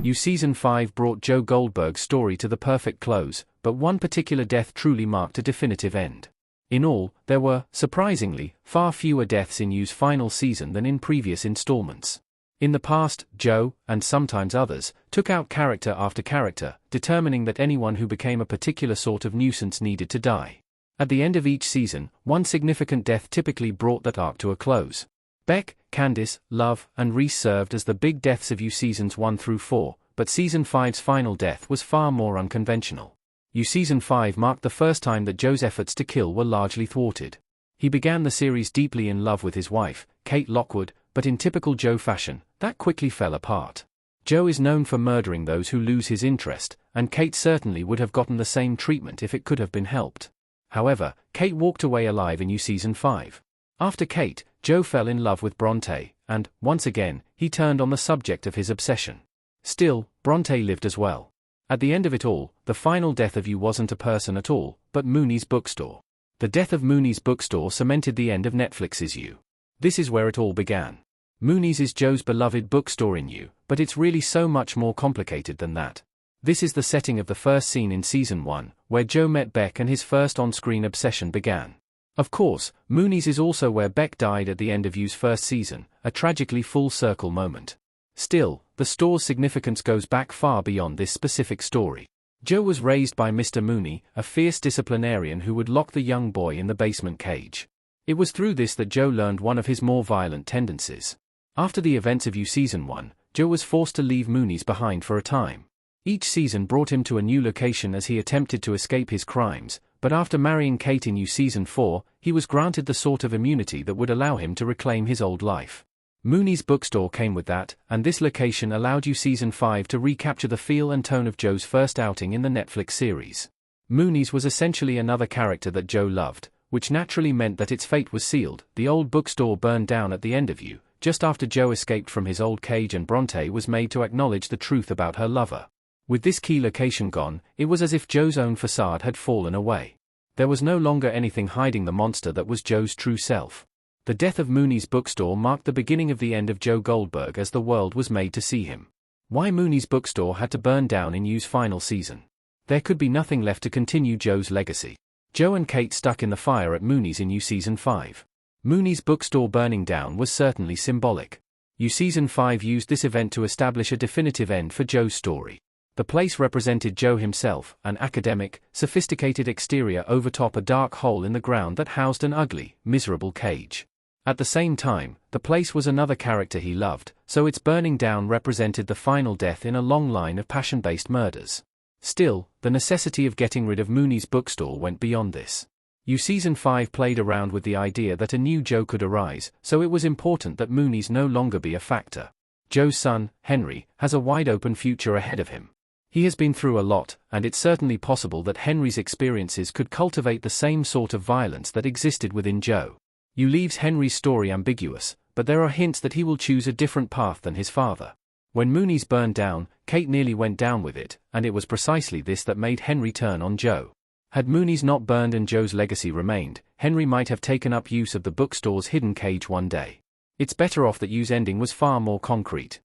You Season 5 brought Joe Goldberg's story to the perfect close, but one particular death truly marked a definitive end. In all, there were, surprisingly, far fewer deaths in You's final season than in previous installments. In the past, Joe, and sometimes others, took out character after character, determining that anyone who became a particular sort of nuisance needed to die. At the end of each season, one significant death typically brought that arc to a close. Beck, Candice, Love, and Reese served as the big deaths of You Seasons 1 through 4, but Season 5's final death was far more unconventional. You Season 5 marked the first time that Joe's efforts to kill were largely thwarted. He began the series deeply in love with his wife, Kate Lockwood, but in typical Joe fashion, that quickly fell apart. Joe is known for murdering those who lose his interest, and Kate certainly would have gotten the same treatment if it could have been helped. However, Kate walked away alive in You Season 5. After Kate, Joe fell in love with Bronte, and, once again, he turned on the subject of his obsession. Still, Bronte lived as well. At the end of it all, the final death of You wasn't a person at all, but Mooney's bookstore. The death of Mooney's bookstore cemented the end of Netflix's You. This is where it all began. Mooney's is Joe's beloved bookstore in You, but it's really so much more complicated than that. This is the setting of the first scene in Season 1, where Joe met Beck and his first on-screen obsession began. Of course, Mooney's is also where Beck died at the end of You's first season, a tragically full-circle moment. Still, the store's significance goes back far beyond this specific story. Joe was raised by Mr. Mooney, a fierce disciplinarian who would lock the young boy in the basement cage. It was through this that Joe learned one of his more violent tendencies. After the events of You Season 1, Joe was forced to leave Mooney's behind for a time. Each season brought him to a new location as he attempted to escape his crimes, but after marrying Kate in You Season 4, he was granted the sort of immunity that would allow him to reclaim his old life. Mooney's bookstore came with that, and this location allowed You Season 5 to recapture the feel and tone of Joe's first outing in the Netflix series. Mooney's was essentially another character that Joe loved, which naturally meant that its fate was sealed. The old bookstore burned down at the end of You, just after Joe escaped from his old cage and Bronte was made to acknowledge the truth about her lover. With this key location gone, it was as if Joe's own facade had fallen away. There was no longer anything hiding the monster that was Joe's true self. The death of Mooney's bookstore marked the beginning of the end of Joe Goldberg as the world was made to see him. Why Mooney's bookstore had to burn down in You's final season? There could be nothing left to continue Joe's legacy. Joe and Kate stuck in the fire at Mooney's in You Season 5. Mooney's bookstore burning down was certainly symbolic. You Season 5 used this event to establish a definitive end for Joe's story. The place represented Joe himself, an academic, sophisticated exterior overtop a dark hole in the ground that housed an ugly, miserable cage. At the same time, the place was another character he loved, so its burning down represented the final death in a long line of passion-based murders. Still, the necessity of getting rid of Mooney's bookstore went beyond this. You Season 5 played around with the idea that a new Joe could arise, so it was important that Mooney's no longer be a factor. Joe's son, Henry, has a wide-open future ahead of him. He has been through a lot, and it's certainly possible that Henry's experiences could cultivate the same sort of violence that existed within Joe. You leaves Henry's story ambiguous, but there are hints that he will choose a different path than his father. When Mooney's burned down, Kate nearly went down with it, and it was precisely this that made Henry turn on Joe. Had Mooney's not burned and Joe's legacy remained, Henry might have taken up use of the bookstore's hidden cage one day. It's better off that You's ending was far more concrete.